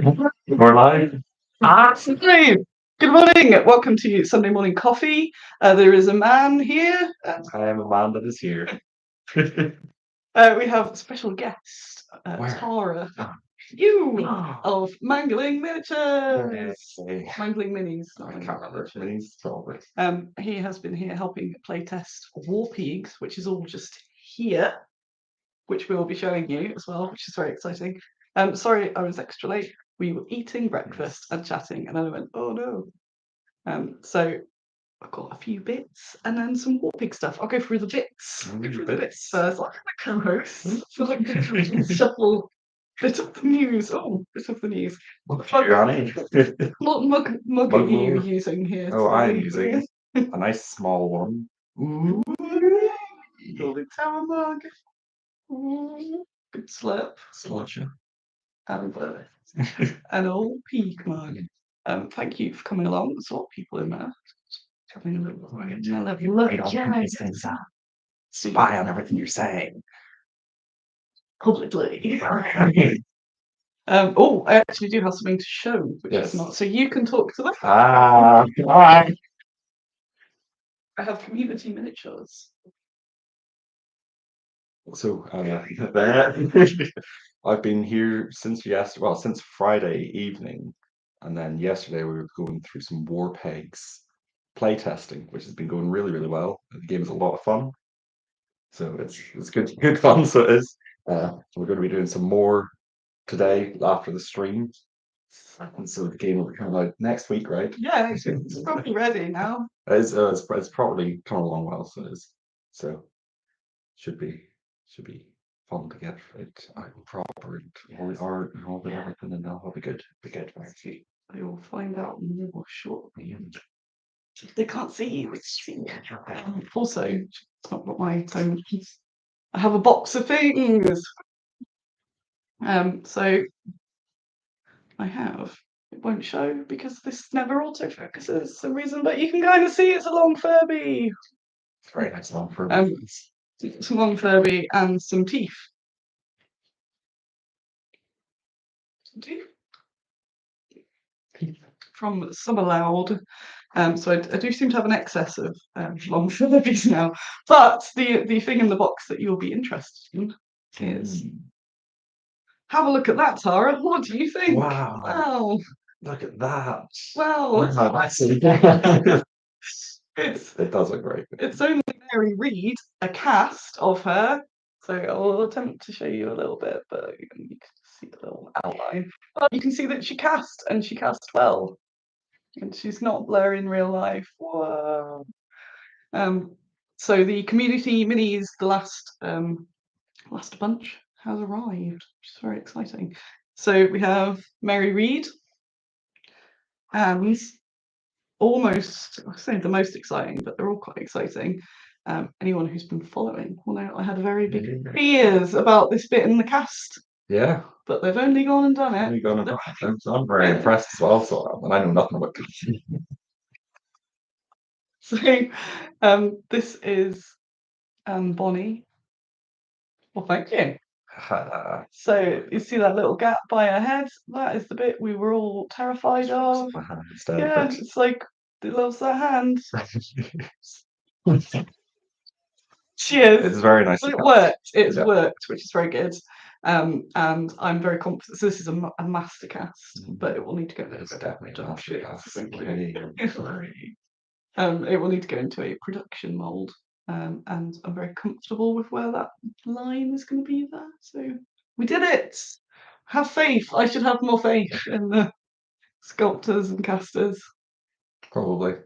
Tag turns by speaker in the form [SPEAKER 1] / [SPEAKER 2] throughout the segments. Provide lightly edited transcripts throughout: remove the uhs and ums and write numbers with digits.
[SPEAKER 1] We're live.
[SPEAKER 2] Hey, good morning. Welcome to Sunday Morning Coffee. There is a man here.
[SPEAKER 1] I am a man that is here.
[SPEAKER 2] We have a special guest,
[SPEAKER 1] Where?
[SPEAKER 2] Tara.
[SPEAKER 1] Oh.
[SPEAKER 2] You
[SPEAKER 1] Oh.
[SPEAKER 2] of Mangling Miniatures.
[SPEAKER 1] Hey.
[SPEAKER 2] Mangling Minis.
[SPEAKER 1] I
[SPEAKER 2] not
[SPEAKER 1] can't
[SPEAKER 2] Mangling
[SPEAKER 1] remember.
[SPEAKER 2] Miniatures.
[SPEAKER 1] Probably.
[SPEAKER 2] He has been here helping playtest Warpeegs, which is all just here, which we will be showing you as well, which is very exciting. Sorry, I was extra late. We were eating breakfast and chatting, and then I went, oh no. So I've got a few bits and then some Warpig stuff. I'll go through the bits. Go through the bits first. Like the co-host. So like shuffle bit of the news. Oh, bit of the news. What mug are you using here?
[SPEAKER 1] Oh,
[SPEAKER 2] today?
[SPEAKER 1] I'm using a nice small one.
[SPEAKER 2] Ooh, Golden Tower mug. Ooh, good slurp.
[SPEAKER 1] Sludge.
[SPEAKER 2] And an old peak mug. Thank you for coming along. There's a lot of people in there. Having a little look.
[SPEAKER 1] Spy on everything you're saying.
[SPEAKER 2] Publicly. I actually do have something to show, which is not. So you can talk to them.
[SPEAKER 1] Hi.
[SPEAKER 2] I have community miniatures.
[SPEAKER 1] So I've been here since since Friday evening, and then yesterday we were going through some Warpeegs playtesting, which has been going really, really well. The game is a lot of fun, so it's good fun. So it is. We're going to be doing some more today after the stream, and so the game will be coming out next week, right?
[SPEAKER 2] Yeah, it's probably ready now.
[SPEAKER 1] It's probably come along well, so it is. So should be fun to get it out proper and all the art and all the everything, and that'll be good.
[SPEAKER 2] Actually, I will find out more shortly. They can't see you. Also, it's not got my phone. I have a box of things. So I have. It won't show because this never autofocuses for some reason, but you can kind of see it's a long Furby.
[SPEAKER 1] It's very nice long Furby.
[SPEAKER 2] Some long Furby and some teeth. From Summerloud. So I do seem to have an excess of long Furbies now. But the thing in the box that you'll be interested in is have a look at that, Tara. What do you think?
[SPEAKER 1] Wow. Look at that.
[SPEAKER 2] Wow.
[SPEAKER 1] It does look great.
[SPEAKER 2] It's only Mary Read, a cast of her. So I'll attempt to show you a little bit, but you can see a little outline. But you can see that she cast, and she cast well. And she's not blur in real life. Whoa. So the community minis, the last bunch has arrived, which is very exciting. So we have Mary Read, and almost, I say the most exciting, but they're all quite exciting. Anyone who's been following will know I had very big fears about this bit in the cast.
[SPEAKER 1] Yeah.
[SPEAKER 2] But they've only gone and done it.
[SPEAKER 1] I'm very impressed as well, so I know nothing about casting.
[SPEAKER 2] So this is Bonnie. Well, thank you. So you see that little gap by her head? That is the bit we were all terrified of. Yeah, it's like it loves that hand. She is.
[SPEAKER 1] It's very nice.
[SPEAKER 2] But it worked. It's worked, which is very good. And I'm very confident. So this is a master cast, but it will need to go into it will need to go into a production mold. And I'm very comfortable with where that line is going to be there. So we did it. Have faith. I should have more faith in the sculptors and casters.
[SPEAKER 1] Probably.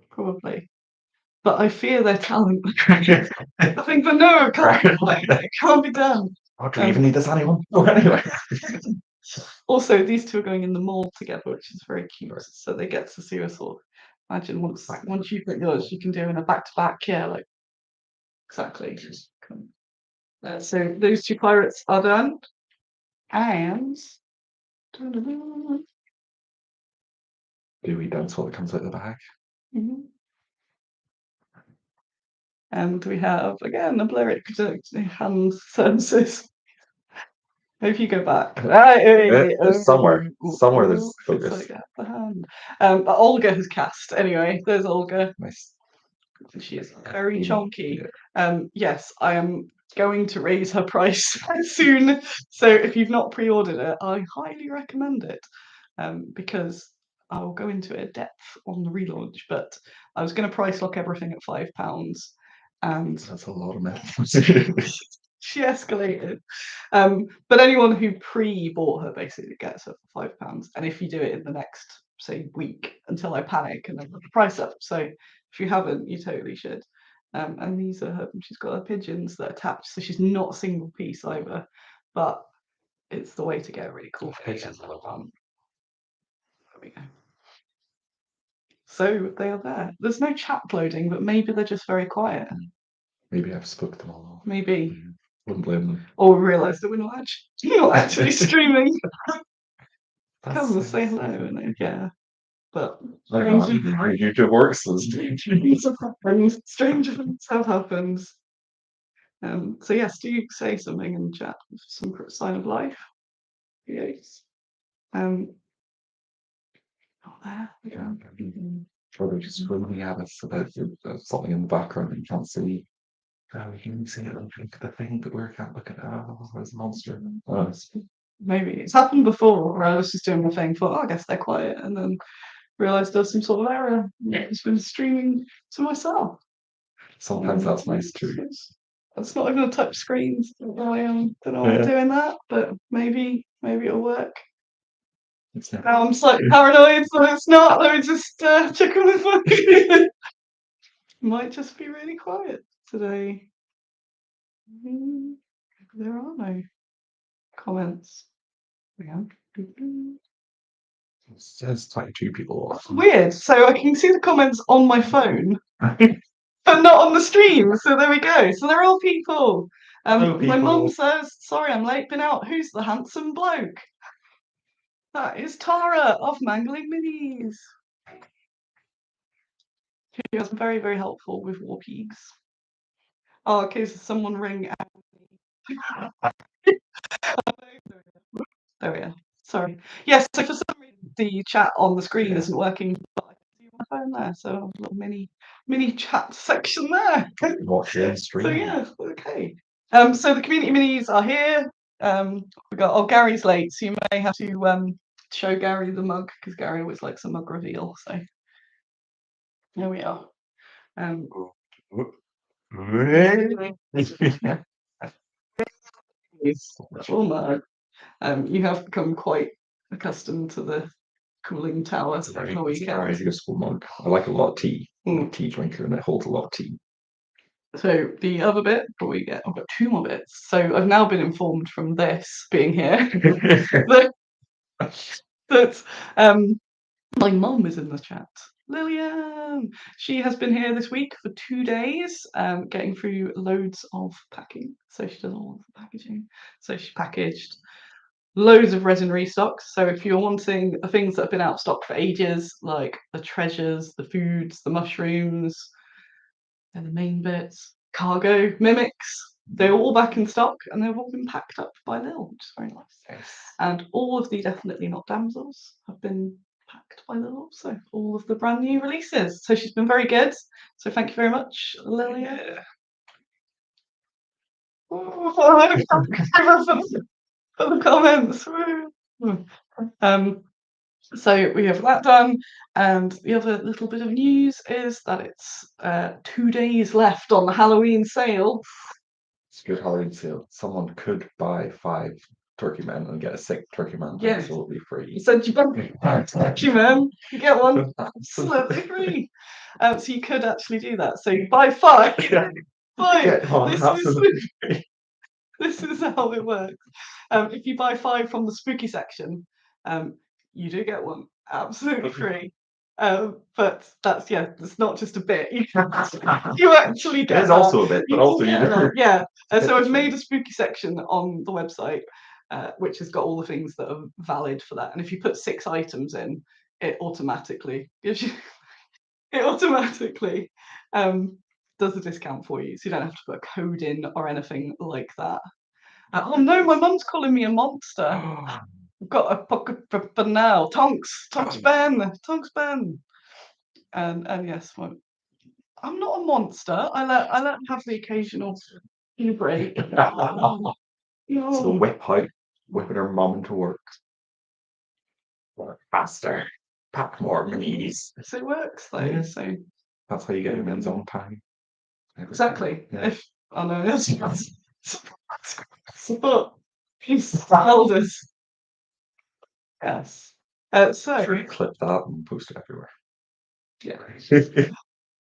[SPEAKER 2] But I fear their talent. I think the no, it can't be done.
[SPEAKER 1] Oh, do you even need this anyone? Oh, anyway.
[SPEAKER 2] Also, these two are going in the mold together, which is very cute. Right. So they get to see us all. Imagine once you put yours, you can do in a back-to-back. Yeah, like exactly. So those two pirates are done, and
[SPEAKER 1] do we dance while it comes out the back?
[SPEAKER 2] Mm-hmm. And we have again a blurry hand services. If you go back,
[SPEAKER 1] somewhere there's
[SPEAKER 2] it's
[SPEAKER 1] focus.
[SPEAKER 2] like at the hand. But Olga has cast anyway. There's Olga.
[SPEAKER 1] Nice.
[SPEAKER 2] She is very chunky. Yes, I am going to raise her price soon. So if you've not pre-ordered it, I highly recommend it. Because I'll go into it at depth on the relaunch. But I was going to price lock everything at £5, and
[SPEAKER 1] That's a lot of math.
[SPEAKER 2] she escalated. But anyone who pre-bought her basically gets her for £5. And if you do it in the next, say, week until I panic and then put the price up. So if you haven't, you totally should. And these are her, she's got her pigeons that attach, so she's not a single piece either. But it's the way to get a really cool pigeons. There we go. So they are there. There's no chat loading, but maybe they're just very quiet.
[SPEAKER 1] Maybe I've spooked them all off.
[SPEAKER 2] Maybe.
[SPEAKER 1] Wouldn't blame them.
[SPEAKER 2] Or realised that we're not actually streaming. Come and say hello, and yeah. But
[SPEAKER 1] YouTube works.
[SPEAKER 2] Stranger things have happened. So yes, do you say something in the chat? Some sign of life? Yes. Not there.
[SPEAKER 1] Yeah. Or they're just screaming at us about something in the background and you can't see. Can you see it on the thing that we can't look at? Oh, there's a monster.
[SPEAKER 2] Maybe it's happened before where I was just doing my thing, thought, oh, I guess they're quiet, and then realised there's some sort of error. It's been streaming to myself.
[SPEAKER 1] Sometimes that's nice too.
[SPEAKER 2] It's not even a touch screen. Don't know why I'm doing that, but maybe it'll work. Now I'm slightly paranoid, so it's not. Let me just check on my phone. Might just be really quiet today. There are no comments.
[SPEAKER 1] It says 22 people.
[SPEAKER 2] Weird. So I can see the comments on my phone, but not on the stream. So there we go. So they're all people. My mum says, "Sorry, I'm late. Been out. Who's the handsome bloke?" That is Tara of Mangling Minis. She was very, very helpful with Warpeegs. Oh, okay, so someone ring. There we are. Sorry. Yes, so for some reason the chat on the screen isn't working, but I can see my phone there, so a little mini chat section there.
[SPEAKER 1] Watch the stream.
[SPEAKER 2] So yeah, okay. So the community minis are here. We got Gary's late, so you may have to show Gary the mug because Gary always likes a mug reveal. So there we are. You have become quite accustomed to the cooling tower.
[SPEAKER 1] It's a very useful mug. I like a lot of tea. I'm a tea drinker and it holds a lot of tea.
[SPEAKER 2] So the other bit, I've got two more bits. So I've now been informed from this being here that my mum is in the chat. Lillian, she has been here this week for 2 days, getting through loads of packing. So she does all of the packaging. So she packaged loads of resin restocks. So if you're wanting the things that have been out of stock for ages, like the treasures, the foods, the mushrooms, and the main bits, cargo, mimics, they're all back in stock and they've all been packed up by Lil, which is very nice.
[SPEAKER 1] Yes.
[SPEAKER 2] And all of the Definitely Not Damsels have been packed by Lil also, all of the brand new releases. So she's been very good. So thank you very much, Lilia. Yeah. For the comments. So we have that done, and the other little bit of news is that it's 2 days left on the Halloween sale.
[SPEAKER 1] It's a good Halloween sale. Someone could buy 5 turkey men and get a 6th turkey man absolutely free.
[SPEAKER 2] So you buy turkey man, you get one absolutely free. So you could actually do that. So you buy 5. This is how it works. If you buy 5 from the spooky section, you do get one absolutely free. But that's it's not just a bit. You actually get.
[SPEAKER 1] There's also a bit, but also
[SPEAKER 2] So I've made a spooky section on the website, which has got all the things that are valid for that. And if you put 6 items in, it automatically gives you. It automatically does a discount for you, so you don't have to put a code in or anything like that. Oh no, my mum's calling me a monster. I've got a pocket for now. Tonks Ben. And yes, I'm not a monster. I let them have the occasional break.
[SPEAKER 1] So
[SPEAKER 2] No.
[SPEAKER 1] whipping her mum into work. Work faster, pack more minis.
[SPEAKER 2] So it works though.
[SPEAKER 1] Yeah.
[SPEAKER 2] So
[SPEAKER 1] That's how you get him in his own time.
[SPEAKER 2] exactly.
[SPEAKER 1] Yeah.
[SPEAKER 2] If I know that's but he's elders. Yes. So
[SPEAKER 1] Clip that and post it everywhere.
[SPEAKER 2] yeah.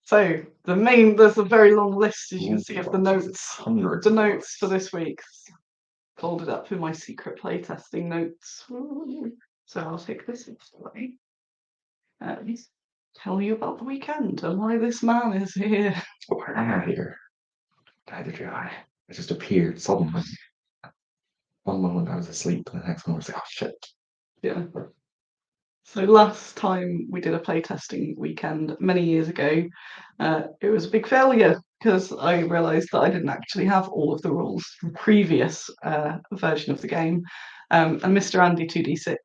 [SPEAKER 2] So there's a very long list, as you can see, of the notes.
[SPEAKER 1] Hundreds.
[SPEAKER 2] The notes for this week. Folded up in my secret playtesting notes. So I'll take this away and tell you about the weekend and why this man is here.
[SPEAKER 1] Why am I here? Neither do I. It just appeared suddenly. One moment I was asleep, and the next moment I was like, oh shit.
[SPEAKER 2] Yeah. So last time we did a playtesting weekend many years ago, it was a big failure because I realised that I didn't actually have all of the rules from the previous version of the game. And Mr. Andy 2D6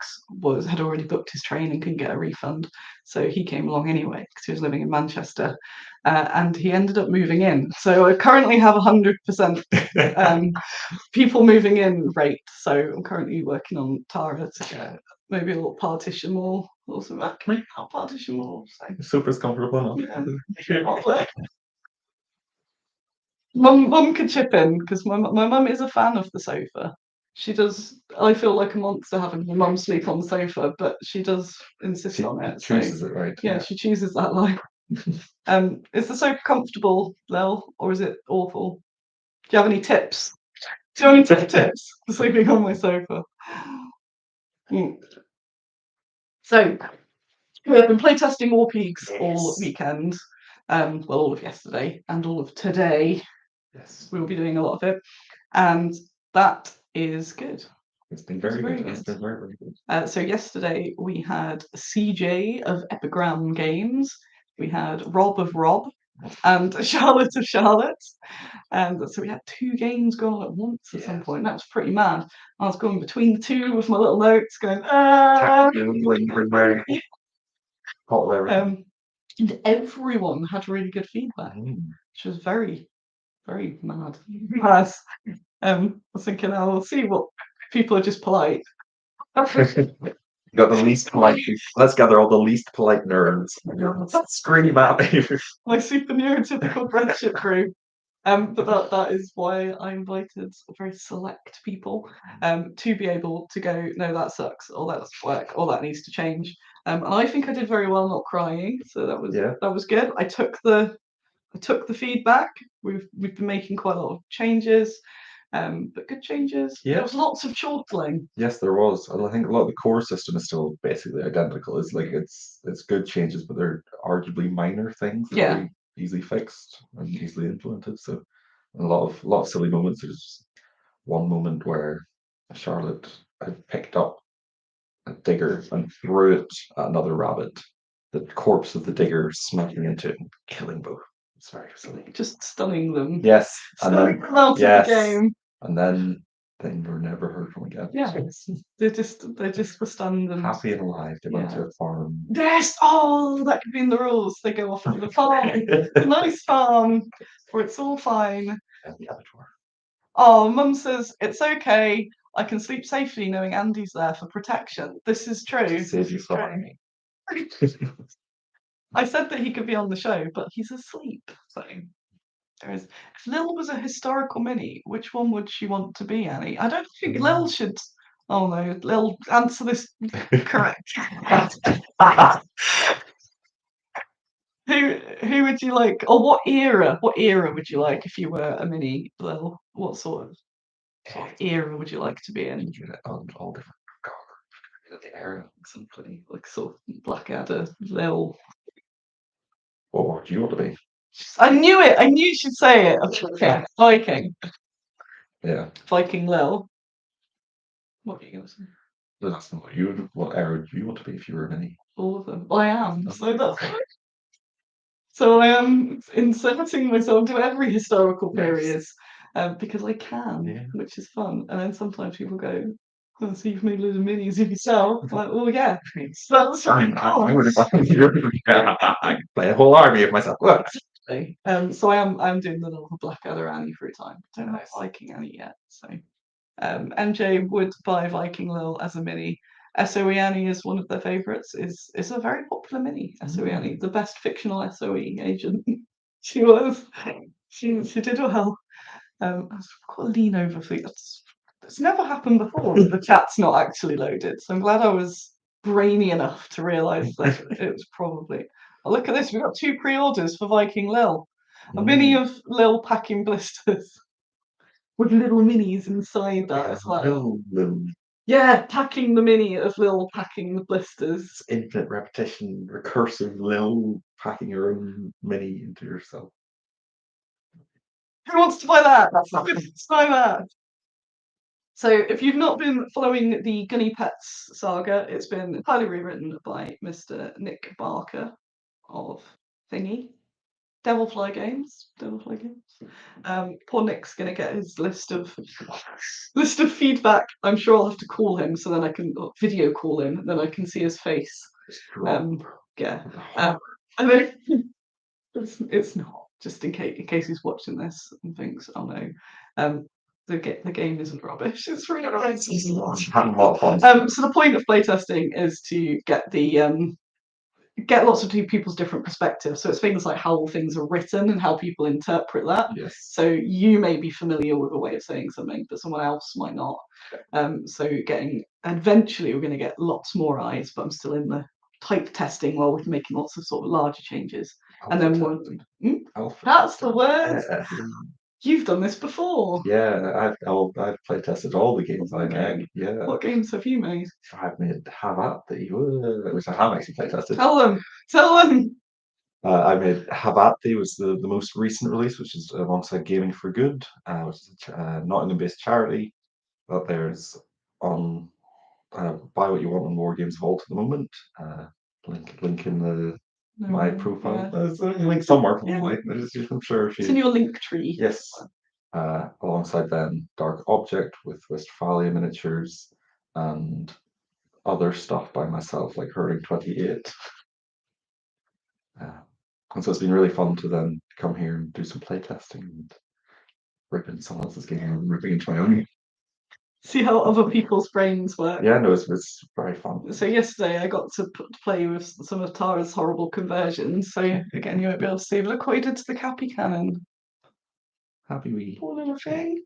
[SPEAKER 2] had already booked his train and couldn't get a refund. So he came along anyway because he was living in Manchester. And he ended up moving in. So I currently have 100% people moving in rate. So I'm currently working on Tara to get maybe a little partition wall or something. I'll partition wall. So.
[SPEAKER 1] Sofa's comfortable enough.
[SPEAKER 2] Yeah. Mum could chip in because my mum is a fan of the sofa. She does. I feel like a monster having my mum sleep on the sofa, but she does insist on it.
[SPEAKER 1] Chooses it, right?
[SPEAKER 2] Yeah, she chooses that life. Is the sofa comfortable, Lil, or is it awful? Do you have any tips? Do you have any tips for sleeping on my sofa? So we have been playtesting Warpeegs all weekend. Well, all of yesterday and all of today.
[SPEAKER 1] Yes.
[SPEAKER 2] We will be doing a lot of it. And that is good.
[SPEAKER 1] It's been very good. It's been very, very good.
[SPEAKER 2] So yesterday we had CJ of Epigram Games. We had Rob of Rob and Charlotte of Charlotte. And so we had 2 games going at once at some point. That was pretty mad. I was going between the two with my little notes going, and everyone had really good feedback, which was very, very mad. I was thinking, I'll see what people are just polite.
[SPEAKER 1] Got the least polite. Let's gather all the least polite nerds. Scream at me.
[SPEAKER 2] My super neurotypical friendship group. But that is why I invited very select people to be able to go, no, that sucks, or that doesn't work, or that needs to change. And I think I did very well not crying, so that was good. I took the feedback. We've been making quite a lot of changes, but good changes.
[SPEAKER 1] Yeah.
[SPEAKER 2] There was lots of chortling.
[SPEAKER 1] Yes, there was. And I think a lot of the core system is still basically identical. It's like it's good changes, but they're arguably minor things that are easily fixed and easily implemented. So a lot of silly moments. There's one moment where Charlotte had picked up a digger and threw it at another rabbit. The corpse of the digger smacking into it and killing both. It's very silly.
[SPEAKER 2] Just stunning them.
[SPEAKER 1] Yes.
[SPEAKER 2] Stunning them out of the game.
[SPEAKER 1] And then they were never heard from again.
[SPEAKER 2] Yeah. They just were stunned and
[SPEAKER 1] happy and alive. They went to a farm.
[SPEAKER 2] Yes! Oh, that could be in the rules. They go off to the farm. A nice farm where it's all fine.
[SPEAKER 1] And the abattoir.
[SPEAKER 2] Oh, Mum says it's okay. I can sleep safely knowing Andy's there for protection. This is true.
[SPEAKER 1] Save you from me.
[SPEAKER 2] I said that he could be on the show, but he's asleep. So there is. If Lil was a historical mini, which one would she want to be, Annie? I don't think Lil should. Oh no, Lil, answer this correct. Who would you like, or what era? What era would you like if you were a mini, Lil? What sort of era would you like to be in?
[SPEAKER 1] All different the era.
[SPEAKER 2] Something like sort of Blackadder, Lil.
[SPEAKER 1] What would you want to be?
[SPEAKER 2] I knew it. I knew she'd say it. Okay, Viking.
[SPEAKER 1] Yeah.
[SPEAKER 2] Viking Lil. What are you going to say?
[SPEAKER 1] That's not what you. What era would you want to be if you were a mini?
[SPEAKER 2] All of them. I am. So I am inserting myself into every historical period. because I can,
[SPEAKER 1] Yeah.
[SPEAKER 2] which is fun. And then sometimes people go, "Oh, so you've made loads of minis of yourself?" I'm like, "Oh yeah, that's right."
[SPEAKER 1] I would have I could play a whole army of myself. Look.
[SPEAKER 2] So I'm doing the little Blackadder Annie for a time. Don't know Viking Annie yet. So MJ would buy Viking Lil as a mini. SOE Annie is one of their favourites. Is a very popular mini. SOE Annie, the best fictional SOE agent. She was. She did well. I've got a lean over for you. That's never happened before. The chat's not actually loaded, so I'm glad I was brainy enough to realise that it was probably. Oh, look at this! We've got 2 pre-orders for Viking Lil. A mini of Lil packing blisters with little minis inside that as well. Yeah, packing the mini of Lil packing the blisters.
[SPEAKER 1] Infinite repetition, recursive Lil packing your own mini into yourself.
[SPEAKER 2] Who wants to buy that? Let's buy that. So, if you've not been following the Gunny Pets saga, it's been entirely rewritten by Mr. Nick Barker of Thingy. Devilfly Games. Poor Nick's gonna get his list of feedback. I'm sure I'll have to call him so then I can video call him, and then I can see his face. Yeah. And then it's not, just in case he's watching this and thinks, oh no. The game isn't rubbish. It's really nice. So the point of playtesting is to get lots of people's different perspectives. So it's things like how things are written and how people interpret that.
[SPEAKER 1] Yes.
[SPEAKER 2] So you may be familiar with a way of saying something, but someone else might not. So eventually we're going to get lots more eyes, but I'm still in the type testing while we're making lots of sort of larger changes.
[SPEAKER 1] Alpha
[SPEAKER 2] and then that's the word.
[SPEAKER 1] Yeah.
[SPEAKER 2] You've done this before.
[SPEAKER 1] Yeah, I've play tested all the games I made. Yeah.
[SPEAKER 2] What games have you made?
[SPEAKER 1] I've made Have At Thee, which I have actually play tested.
[SPEAKER 2] Tell them.
[SPEAKER 1] I made Have At Thee was the most recent release, which is alongside Gaming for Good, which is a Nottingham-based charity. But there's on buy what you want on Wargames Vault at the moment. Link in the my profile.
[SPEAKER 2] Yeah.
[SPEAKER 1] There's a link somewhere probably. Yeah. I'm sure
[SPEAKER 2] it's in your link tree.
[SPEAKER 1] Yes. Alongside then Dark Object with Westphalia miniatures and other stuff by myself like Hurling 28. And so it's been really fun to then come here and do some playtesting and rip into someone else's game and ripping into my own.
[SPEAKER 2] See how other people's brains work.
[SPEAKER 1] Yeah, no, it's very fun.
[SPEAKER 2] So yesterday I got to play with some of Tara's horrible conversions. So again, you won't be able to see. But look what he did to the Cappy Cannon.
[SPEAKER 1] Happy wee.
[SPEAKER 2] Poor little thing.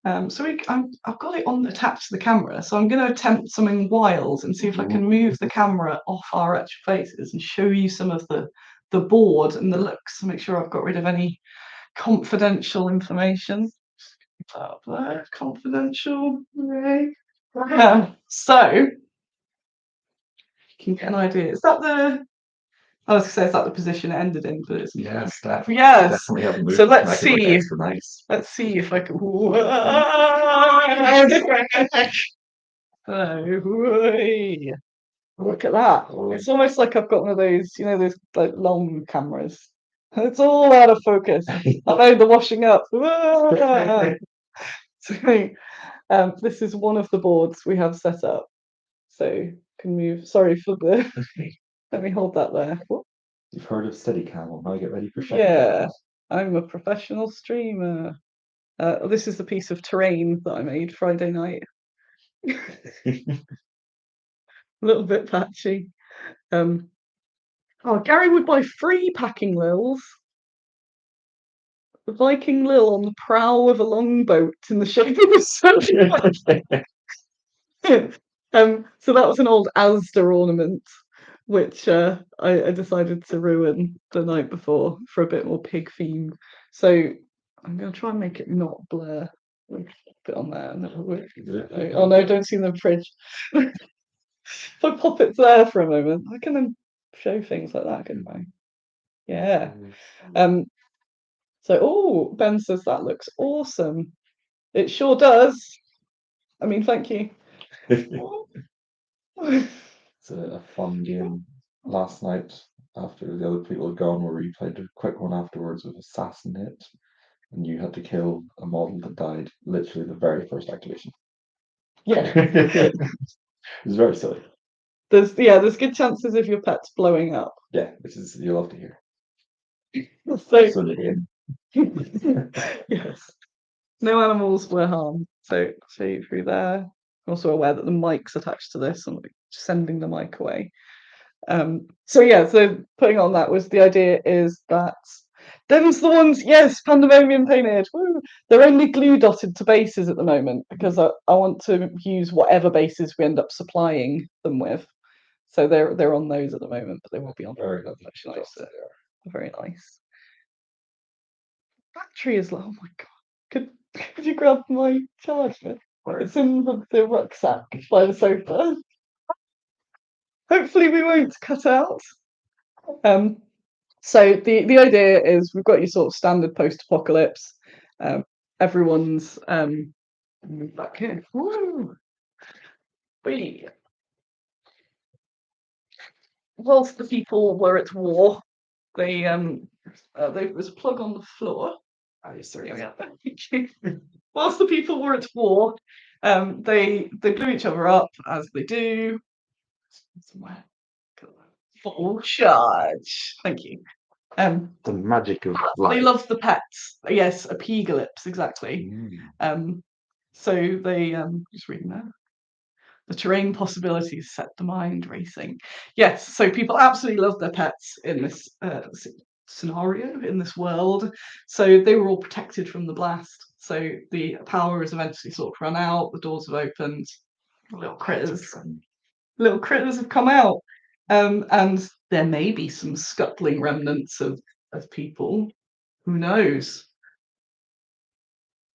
[SPEAKER 2] I've got it on attached to the camera, so I'm going to attempt something wild and see if I can move the camera off our actual faces and show you some of the board and the looks to make sure I've got rid of any confidential information. Up there, confidential. Right. So you can get an idea. Is that the? I was going to say, is that the position it ended in? But it's
[SPEAKER 1] yes, definitely.
[SPEAKER 2] Yes.
[SPEAKER 1] Definitely haven't moved.
[SPEAKER 2] So let's see.
[SPEAKER 1] Nice.
[SPEAKER 2] Let's see if I can. Look at that. It's almost like I've got one of those, those like long cameras. It's all out of focus. I know the washing up. So, this is one of the boards we have set up. So can move. Sorry for the. Let me hold that there.
[SPEAKER 1] You've heard of Steadicam. Now get ready for Shadow.
[SPEAKER 2] Yeah, I'm a professional streamer. This is the piece of terrain that I made Friday night. A little bit patchy. Gary would buy 3 packing lils. The Viking Lil on the prow of a longboat in the shape of a sun. So that was an old Asda ornament, which I decided to ruin the night before for a bit more pig theme. So I'm going to try and make it not blur. Put it on there. Oh no, don't see the fridge. If I pop it there for a moment, I can then show things like that, couldn't I? Yeah. So, Ben says that looks awesome. It sure does. I mean, thank you.
[SPEAKER 1] It's a fun game. Last night, after the other people had gone, where we played a quick one afterwards with Assassinate. and you had to kill a model that died literally the very first activation.
[SPEAKER 2] Yeah.
[SPEAKER 1] It was very silly.
[SPEAKER 2] There's good chances of your pets blowing up.
[SPEAKER 1] Yeah, which is you'll have to hear.
[SPEAKER 2] So
[SPEAKER 1] So again,
[SPEAKER 2] yes, no animals were harmed. So show you through there. I'm also aware that the mic's attached to this, and I'm sending the mic away. So putting on that was the idea is that them's the ones, yes, Pandemonium painted. Woo! They're only glue dotted to bases at the moment because I want to use whatever bases we end up supplying them with. So they're on those at the moment, but they will be on
[SPEAKER 1] very
[SPEAKER 2] specialise. Very nice. Battery is like, oh my god. Could you grab my charger? It's in the rucksack by the sofa. Hopefully we won't cut out. So the idea is we've got your sort of standard post-apocalypse. Everyone's back here. Woo! Whilst the people were at war, there was a plug on the floor. Oh, sorry, whilst the people were at war, they blew each other up as they do. Somewhere. Full charge. Thank you.
[SPEAKER 1] The magic of life.
[SPEAKER 2] They love the pets. Yes, apocalypse, exactly. So they just reading that. The terrain possibilities set the mind racing. Yes, so people absolutely love their pets in this scenario, in this world. So they were all protected from the blast. So the power has eventually sort of run out. The doors have opened. Little critters have come out. And there may be some scuttling remnants of people. Who knows?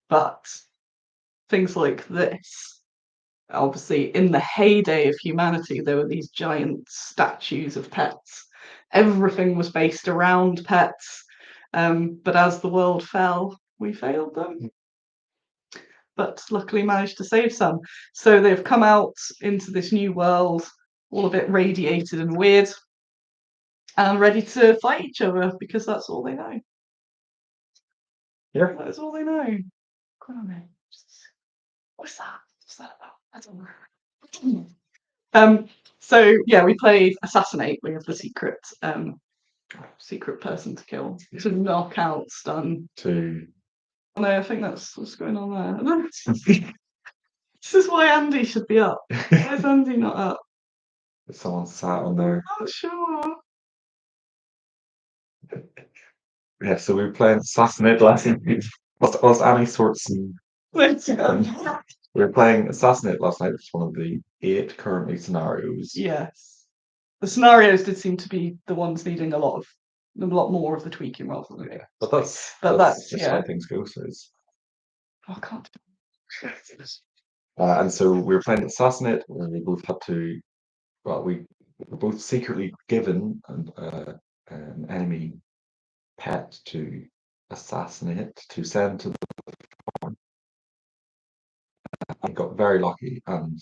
[SPEAKER 2] But things like this, obviously, in the heyday of humanity, there were these giant statues of pets. Everything was based around pets. But as the world fell, we failed them. But luckily managed to save some. So they've come out into this new world, all a bit radiated and weird, and ready to fight each other because that's all they know.
[SPEAKER 1] Yeah.
[SPEAKER 2] That is all they know. What's that? What's that about? I don't know. So yeah, we played Assassinate. We have the secret person to kill, to knock out, stun. Oh, no, I think that's what's going on there. This is why Andy should be up. Why is Andy not up?
[SPEAKER 1] Someone sat on there.
[SPEAKER 2] I'm not sure.
[SPEAKER 1] Yeah, so we were playing Assassinate last night. Was Annie sorts and we were playing Assassinate last night, which is one of the 8 currently scenarios.
[SPEAKER 2] Yes. The scenarios did seem to be the ones needing a lot more of the tweaking rather than
[SPEAKER 1] But that's just how things go, so it's
[SPEAKER 2] I can't do
[SPEAKER 1] and so we were playing Assassinate, and we both had to we were both secretly given an enemy pet to assassinate, to send to the farm. I got very lucky and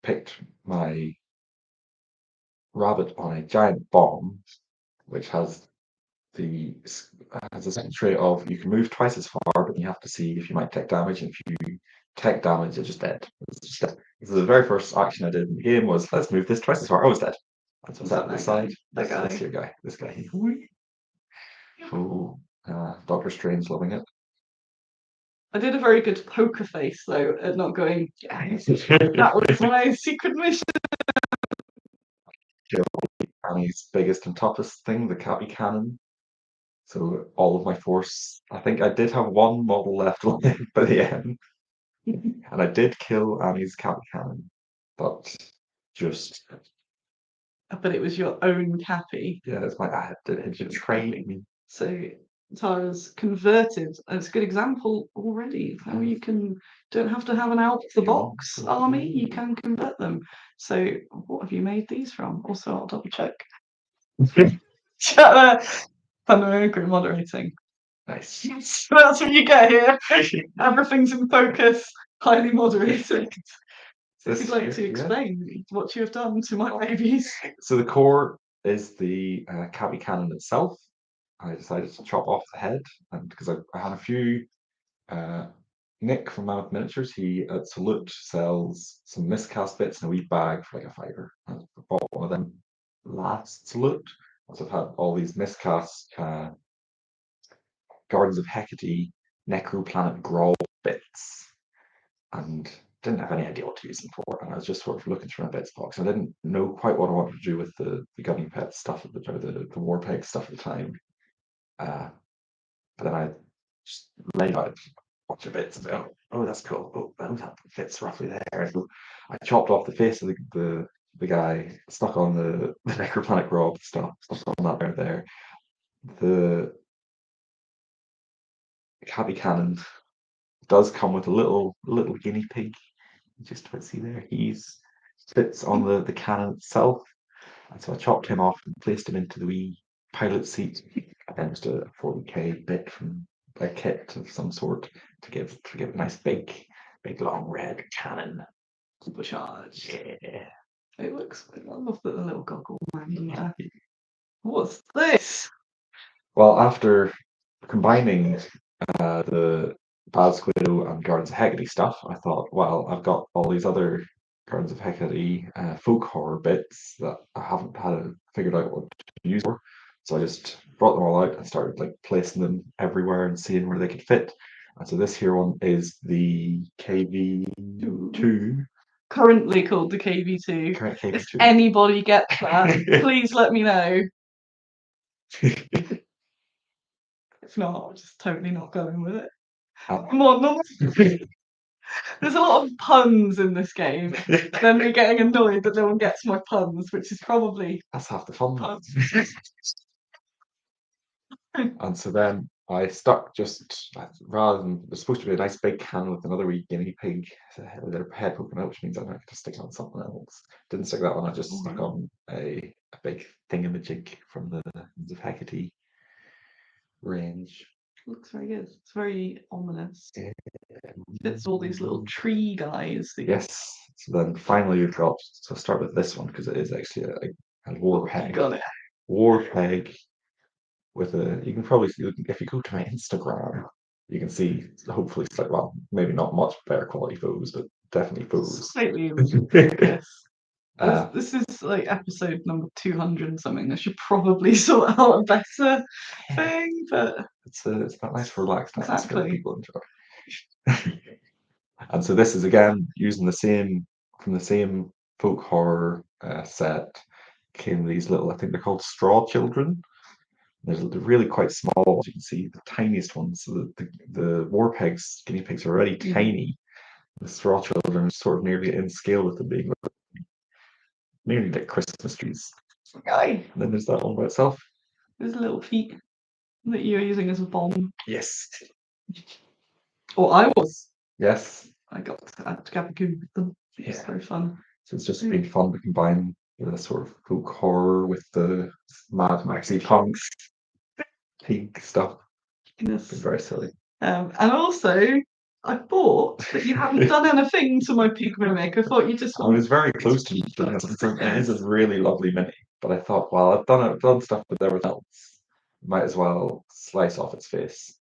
[SPEAKER 1] picked my rabbit on a giant bomb, which has a trait of you can move twice as far, but you have to see if you might take damage. And if you take damage, you're just dead. So the very first action I did in the game was let's move this twice as far. I was dead. And so I sat beside this your guy, this guy. Oh, Doctor Strange loving it.
[SPEAKER 2] I did a very good poker face though at not going. That was my secret mission.
[SPEAKER 1] Annie's biggest and toughest thing, the Cappy Cannon. So all of my force, I think I did have one model left by the end. And I did kill Annie's Cappy Cannon, but just.
[SPEAKER 2] But it was your own Cappy.
[SPEAKER 1] Yeah, it's my it trained me.
[SPEAKER 2] So Tara's converted. It's a good example already of how you don't have to have an out of the box army, you can convert them. So what have you made these from? Also, I'll double check. Pandemonium moderating.
[SPEAKER 1] Nice.
[SPEAKER 2] That's what you get here. Everything's in focus, highly moderated. If you'd like to explain what you have done to my babies.
[SPEAKER 1] So the core is the Cappy Cannon itself. I decided to chop off the head, and because I had a few. Nick from Mammoth Miniatures, he at Salute sells some miscast bits in a wee bag for like a £5. I bought one of them last Salute. So I've had all these miscast Gardens of Hecate, Necroplanet Grawl bits, and didn't have any idea what to use them for. And I was just sort of looking through my bits box. I didn't know quite what I wanted to do with the Gunny Pet stuff at the Warpeg stuff at the time. But then I just laid out a bunch of bits and go, oh, that's cool. Oh, that fits roughly there. So I chopped off the face of the guy, stuck on the Necroplanet Rob stuff on that right there. The Cabby Cannon does come with a little guinea pig. Just about see there. He's fits on the cannon itself. And so I chopped him off and placed him into the wee pilot seat. And then just a 40k bit from a kit of some sort to give a nice big long red cannon.
[SPEAKER 2] Supercharged. Yeah. It looks. I love the little goggle man. Yeah. What's this?
[SPEAKER 1] Well, after combining the Bad Squiddo and Gardens of Hecate stuff, I thought, well, I've got all these other Gardens of Hecate folk horror bits that I haven't figured out what to use for. So I just brought them all out and started like placing them everywhere and seeing where they could fit. And so this here one is the KV2.
[SPEAKER 2] Currently called the KV2.
[SPEAKER 1] Current KV2.
[SPEAKER 2] If anybody gets that, please let me know. If not, I'm just totally not going with it. Come on, no. There's a lot of puns in this game. Then me getting annoyed that no one gets my puns, which is probably
[SPEAKER 1] that's half the fun. And so then I stuck just rather than it's supposed to be a nice big can with another wee guinea pig with their head poking out, which means I might have to stick on something else. Didn't stick that one. I just stuck on a big thingamajig from the Hecate range.
[SPEAKER 2] Looks very good. It's very ominous. It's all these little tree guys.
[SPEAKER 1] Yes. So then finally you've got. So I'll start with this one because it is actually a Warpeg.
[SPEAKER 2] Got it.
[SPEAKER 1] Warpeg with you can probably see if you go to my Instagram, you can see hopefully well, maybe not much better quality photos, but definitely photos.
[SPEAKER 2] Slightly. This is like episode number 200 and something. I should probably sort out a better thing, but
[SPEAKER 1] it's that nice relaxed atmosphere
[SPEAKER 2] exactly.
[SPEAKER 1] People enjoy. And so this is again using from the same folk horror set came these little, I think they're called straw children. They're really quite small, as you can see, the tiniest ones. So the Warpegs, guinea pigs are already tiny. The straw children are sort of nearly in scale with them being nearly like Christmas trees.
[SPEAKER 2] And
[SPEAKER 1] then there's that one by itself.
[SPEAKER 2] There's little feet that you're using as a bomb.
[SPEAKER 1] Yes.
[SPEAKER 2] Or I was.
[SPEAKER 1] Yes.
[SPEAKER 2] I got to Gabagoon with them. It's very fun.
[SPEAKER 1] So it's just been fun to combine the sort of folk horror with the Mad Maxi punks, pig stuff. It's been very silly.
[SPEAKER 2] And also, I thought that you hadn't done anything to my pig mimic. I thought you just.
[SPEAKER 1] I was very close to doing it. It is a really lovely mini, but I thought, well, I've done stuff with everything else. Might as well slice off its face.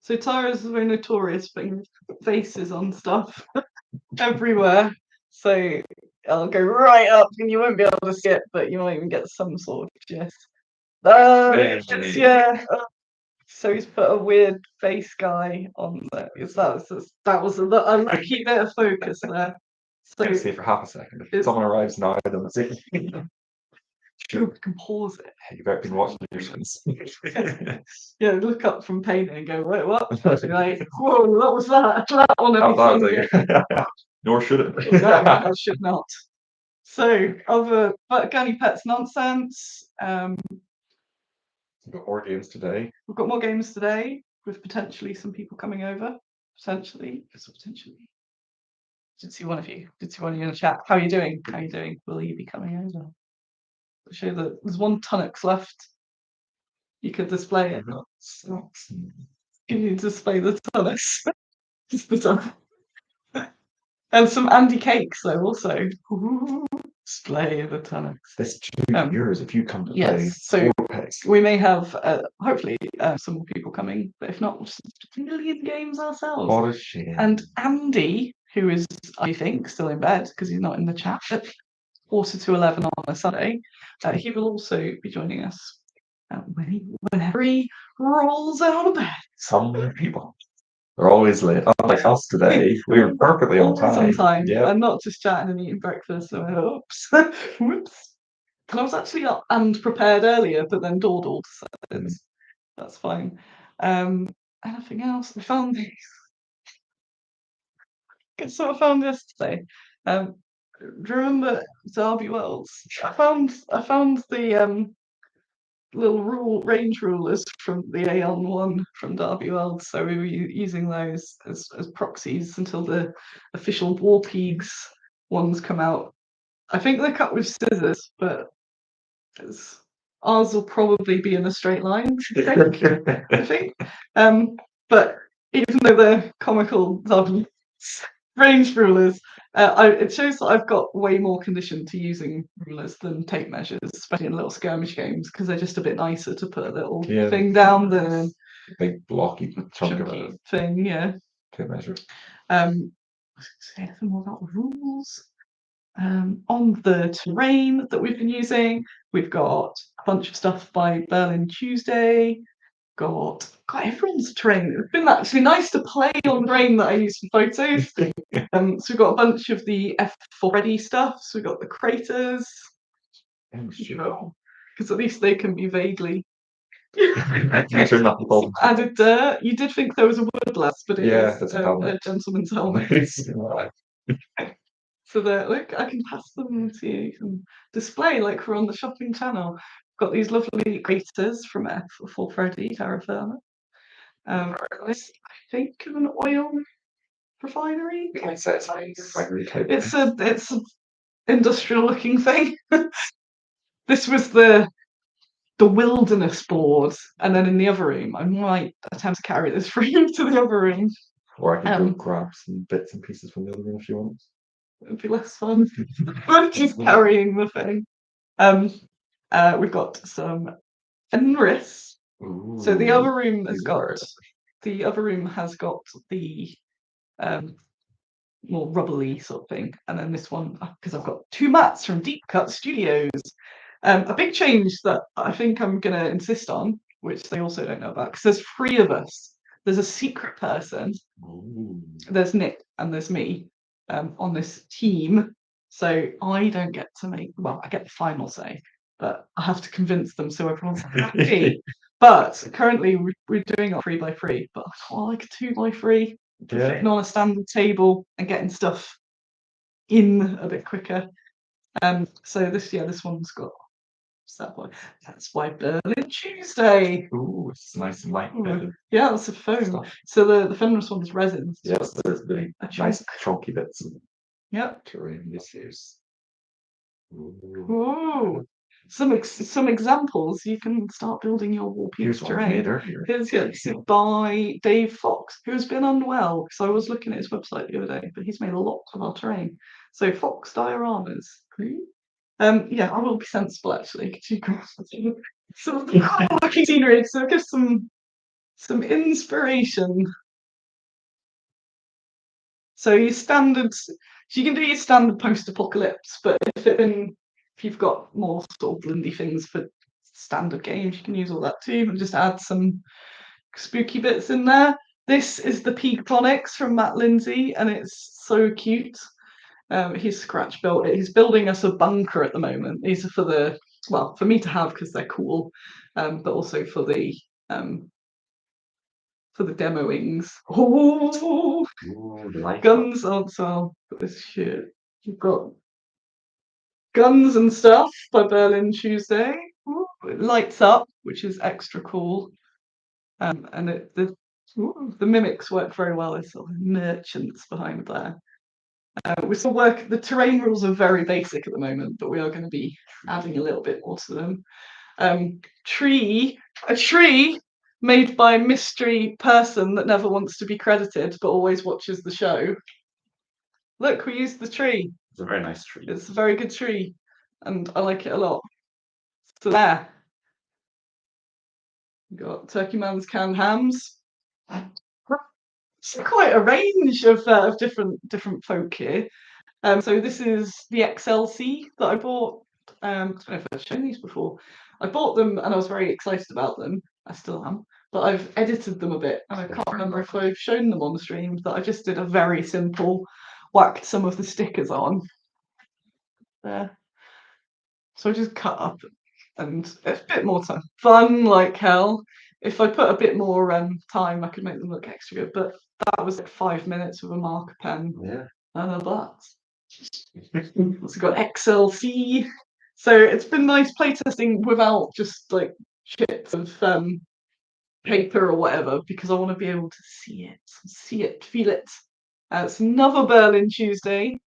[SPEAKER 2] So Tyra's very notorious for putting faces on stuff everywhere. So I'll go right up, and you won't be able to see it, but you might even get some sort of gist. Yeah. So he's put a weird face guy on there. That was a lucky bit of focus there.
[SPEAKER 1] So see for half a second. If someone arrives now, then that's it.
[SPEAKER 2] Sure, we can pause it.
[SPEAKER 1] You've been watching your friends.
[SPEAKER 2] Yeah, look up from painting and go, wait, what? Like, whoa, what was that? That one.
[SPEAKER 1] Nor should it.
[SPEAKER 2] No, I should not. So, but Gunny Pets nonsense.
[SPEAKER 1] We've got more games today.
[SPEAKER 2] We've got more games today with potentially some people coming over. Potentially. Did see one of you in the chat. How are you doing? Will you be coming over? I'll show you that there's one Tunnocks left. You could display it. Can you display the Tunnocks? Just the Tunnocks. And some Andy cakes though also. Ooh. display of the tennis.
[SPEAKER 1] This 2 years, if you come to play
[SPEAKER 2] so
[SPEAKER 1] Warpeegs.
[SPEAKER 2] we may have hopefully some more people coming, but if not, we'll just million games ourselves.
[SPEAKER 1] What a shame.
[SPEAKER 2] And Andy, who is, I think, still in bed because he's not in the chat, at 11 on a Sunday, he will also be joining us whenever he rolls out of bed.
[SPEAKER 1] Some people. They're always late. Unlike us today, we were perfectly on time.
[SPEAKER 2] Yeah. And not just chatting and eating breakfast. So, oops. Whoops. And I was actually up and prepared earlier, but then dawdled. So that's fine. Anything else? I found these. Guess what I found yesterday? Do you remember Derby Worlds? I found the little range rulers from the Aeon one from Derby Worlds, so we were using those as proxies until the official Warpeegs ones come out. I think they're cut with scissors, but ours will probably be in a straight line, I think. But even though they're comical range rulers, it shows that I've got way more condition to using rulers than tape measures, especially in little skirmish games, because they're just a bit nicer to put a little thing down than
[SPEAKER 1] big blocky chunky
[SPEAKER 2] thing. Yeah.
[SPEAKER 1] Tape measure.
[SPEAKER 2] Say anything more about the rules? On the terrain that we've been using, we've got a bunch of stuff by Berlin Tuesday. Got everyone's terrain. It's been actually nice to play on terrain that I use for photos. So we've got a bunch of the F4 ready stuff. So we've got the craters. Because at least they can be vaguely added dirt. You did think there was a woodlass, but it is a gentleman's helmet. So that, look, I can pass them to you. You can display like we're on the shopping channel. Got these lovely craters from F4 Freddy Terra Firma. I think of an oil refinery. It's an industrial looking thing. This was the wilderness board, and then in the other room, I might attempt to carry this frame to the other room.
[SPEAKER 1] Or I can go grab some bits and pieces from the other room if you want.
[SPEAKER 2] It'd be less fun. I'm just carrying the thing. We've got some Fenris. So the other room has got the more rubbly sort of thing, and then this one, because I've got 2 mats from Deep Cut Studios. A big change that I think I'm gonna insist on, which they also don't know about, because there's 3 of us. There's a secret person. There's Nick and there's me on this team. So I don't get to I get the final say, but I have to convince them so everyone's happy. But currently we're doing a 3x3, but I like a 2x3, fitting on a standard table and getting stuff in a bit quicker. So this one's got that's why Berlin Tuesday.
[SPEAKER 1] Ooh, it's nice and light.
[SPEAKER 2] Yeah, that's a foam. Stuff. So the Fenris one is resin.
[SPEAKER 1] Yes, there's really nice chunky bits.
[SPEAKER 2] Yep.
[SPEAKER 1] Terrain this year's.
[SPEAKER 2] Ooh. Some examples. You can start building your Warpeegs terrain. Here's by Dave Fox, who's been unwell. So I was looking at his website the other day, but he's made a lot of our terrain. So Fox dioramas. Yeah, I will be sensible actually. Some working scenery, so give some inspiration. So you can do your standard post-apocalypse, but if you've got more sort of blindy things for standard games, you can use all that too, and just add some spooky bits in there. This is the Peaktonics from Matt Lindsay, and it's so cute. He's scratch built it. He's building us a bunker at the moment. These are for me to have because they're cool, but also for the demoings. Oh, guns on so this shit. You've got guns and stuff by Berlin Tuesday. Ooh, it lights up, which is extra cool. And the mimics work very well. There's sort of merchants behind there. We still work. The terrain rules are very basic at the moment, but we are going to be adding a little bit more to them. A tree made by a mystery person that never wants to be credited but always watches the show. Look, we used the tree.
[SPEAKER 1] It's a very nice tree.
[SPEAKER 2] It's a very good tree, and I like it a lot. So there. We've got Turkey Man's canned hams. It's quite a range of different folk here. So this is the XLC that I bought. I don't know if I've shown these before. I bought them and I was very excited about them. I still am, but I've edited them a bit, and I can't remember if I've shown them on the stream. But I just did a very simple, whacked some of the stickers on there. So I just cut up, and it's a bit more fun like hell. If I put a bit more time, I could make them look extra good. But that was like 5 minutes with a marker pen.
[SPEAKER 1] Yeah.
[SPEAKER 2] And a butt. Also got XLC. So it's been nice playtesting without just like chips of paper or whatever, because I want to be able to see it, feel it. It's another Berlin Tuesday,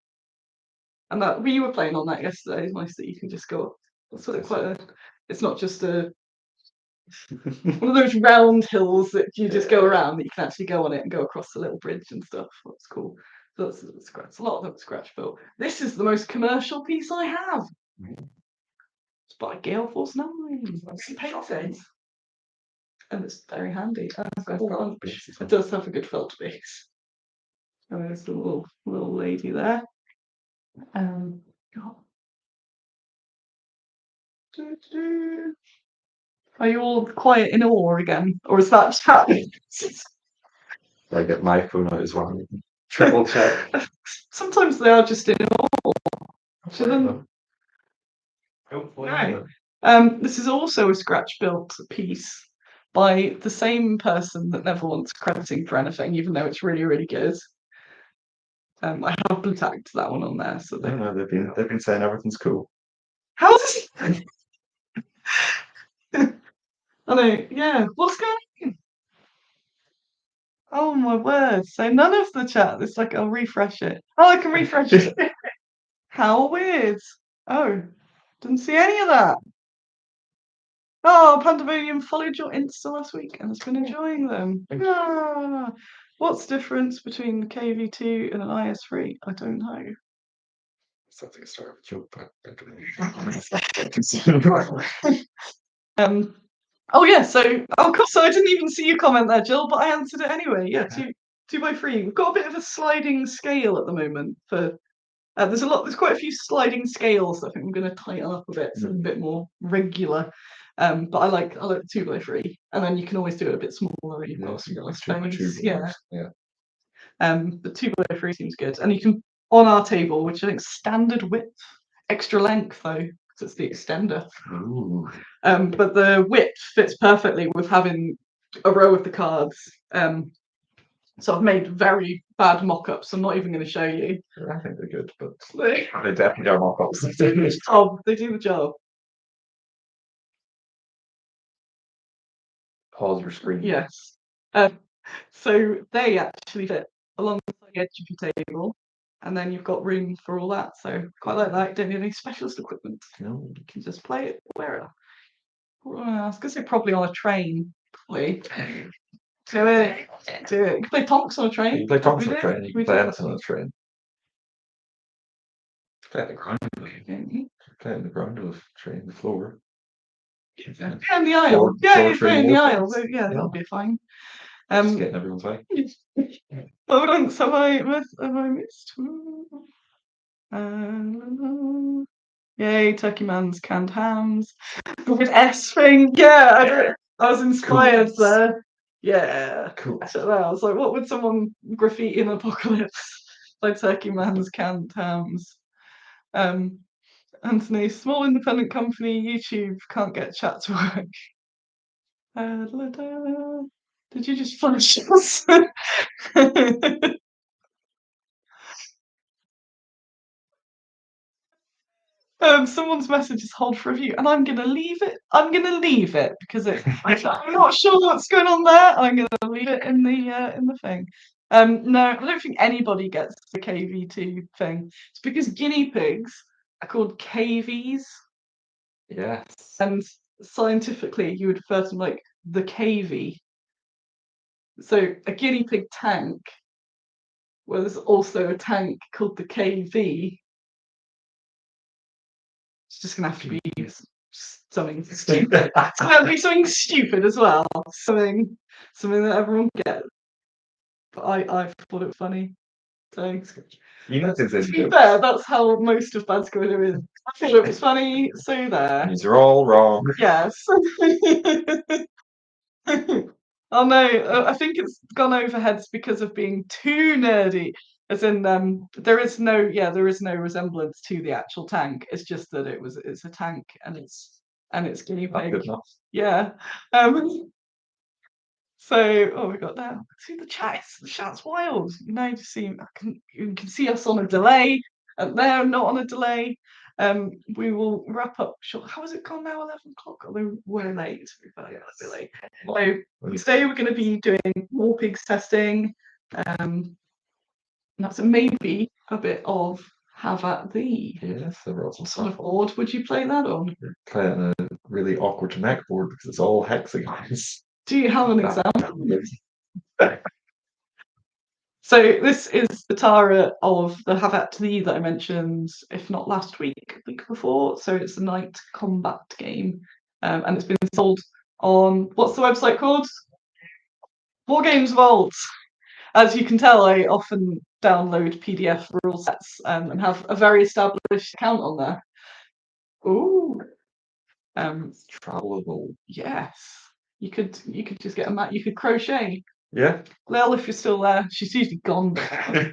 [SPEAKER 2] and that we were playing on that yesterday. It's nice that you can just go up. That's what it's not just a one of those round hills that you just go around, that you can actually go on it and go across the little bridge and stuff. That's cool. So that's scratch. A lot of them scratch built. This is the most commercial piece I have. It's by Gale Force 9. It's painted. And it's very handy. It does have a good felt base. And there's the little lady there. Are you all quiet in awe again? Or is that chat?
[SPEAKER 1] I get my phone out as well. Triple check.
[SPEAKER 2] Sometimes they are just in awe. This is also a scratch built piece by the same person that never wants crediting for anything, even though it's really, really good. I have blue tagged that one on there, so
[SPEAKER 1] they've been saying everything's cool.
[SPEAKER 2] How's I know, yeah. What's going on? Oh my word! So none of the chat. It's like I'll refresh it. Oh, I can refresh it. How weird! Oh, didn't see any of that. Oh, Pandemonium followed your Insta last week and has been enjoying them. Ah, what's the difference between the KV2 and an IS3? I don't know.
[SPEAKER 1] Something to start with a joke, but I don't know.
[SPEAKER 2] Oh yeah, so so I didn't even see your comment there, Jill, but I answered it anyway. Yeah, 2x3. We've got a bit of a sliding scale at the moment for there's quite a few sliding scales that I think I'm going to tighten up a bit, so it's a bit more regular. But I like the 2x3, and then you can always do it a bit smaller. You've got some more space. Yeah. The 2x3 seems good, and you can on our table, which I think is standard width, extra length though, because it's the extender.
[SPEAKER 1] Ooh.
[SPEAKER 2] But the width fits perfectly with having a row of the cards. So I've made very bad mock-ups. I'm not even going to show you.
[SPEAKER 1] I think they're good, but they definitely are mock-ups.
[SPEAKER 2] They do the job.
[SPEAKER 1] Pause your screen.
[SPEAKER 2] Yes. So they actually fit along the edge of your table, and then you've got room for all that. So quite like that. You don't need any specialist equipment.
[SPEAKER 1] No.
[SPEAKER 2] You can just play it wherever. I was going to say probably on a train. Probably. Do it. You can play Tonks on a train.
[SPEAKER 1] You can play Tonks on a train. You can play anything on a train. Play on the ground. Play on the ground of the train, the floor.
[SPEAKER 2] Yeah, in the aisle. Yeah, play in the aisle. Yeah, that'll be fine.
[SPEAKER 1] Just getting everyone's way.
[SPEAKER 2] Hold on, have I missed? Yay, Turkey Man's canned hams. With S thing. Yeah, I was inspired there. Yeah.
[SPEAKER 1] Cool.
[SPEAKER 2] So I was like, what would someone graffiti in Apocalypse by Turkey Man's canned hams? Anthony, small independent company, YouTube, can't get chat to work. Did you just flash us? Someone's message is hold for review, and I'm gonna leave it. I'm gonna leave it because I'm not sure what's going on there. I'm gonna leave it in the thing. No, I don't think anybody gets the KV2 thing. It's because guinea pigs are called KVs.
[SPEAKER 1] Yes.
[SPEAKER 2] And scientifically, you would refer to them like the KV. So a guinea pig tank, well, there's also a tank called the KV. It's just gonna have to be something stupid. It's gonna have to be something stupid as well. Something that everyone gets. But I thought it funny. So to be fair, that's how most of Bad Squiddo is. I thought it was funny, so there.
[SPEAKER 1] These are all wrong.
[SPEAKER 2] Yes. Oh no, I think it's gone over heads because of being too nerdy. As in, there is no resemblance to the actual tank. It's just that it's a tank and it's guinea pig. Yeah. So we got that. See the chat's wild. You know, you can see us on a delay. They're not on a delay. We will wrap up short. How has it gone now? 11 o'clock. Although we're late. We're late. So today we're going to be doing Warpeegs testing. That's maybe a bit of Have at Thee.
[SPEAKER 1] Yes, there were some
[SPEAKER 2] sort of board would you play that on?
[SPEAKER 1] Play it on a really awkward to neck board because it's all hexagons.
[SPEAKER 2] Do you have an example? So this is the Tara of the Have at Thee that I mentioned, if not last week, the week before. So it's a night combat game, and it's been sold on, what's the website called? Wargames Vault. As you can tell, I often download PDF rule sets and have a very established account on there. Ooh.
[SPEAKER 1] Travelable.
[SPEAKER 2] Yes. You could just get a mat. You could crochet.
[SPEAKER 1] Yeah.
[SPEAKER 2] Lil, if you're still there, she's usually gone.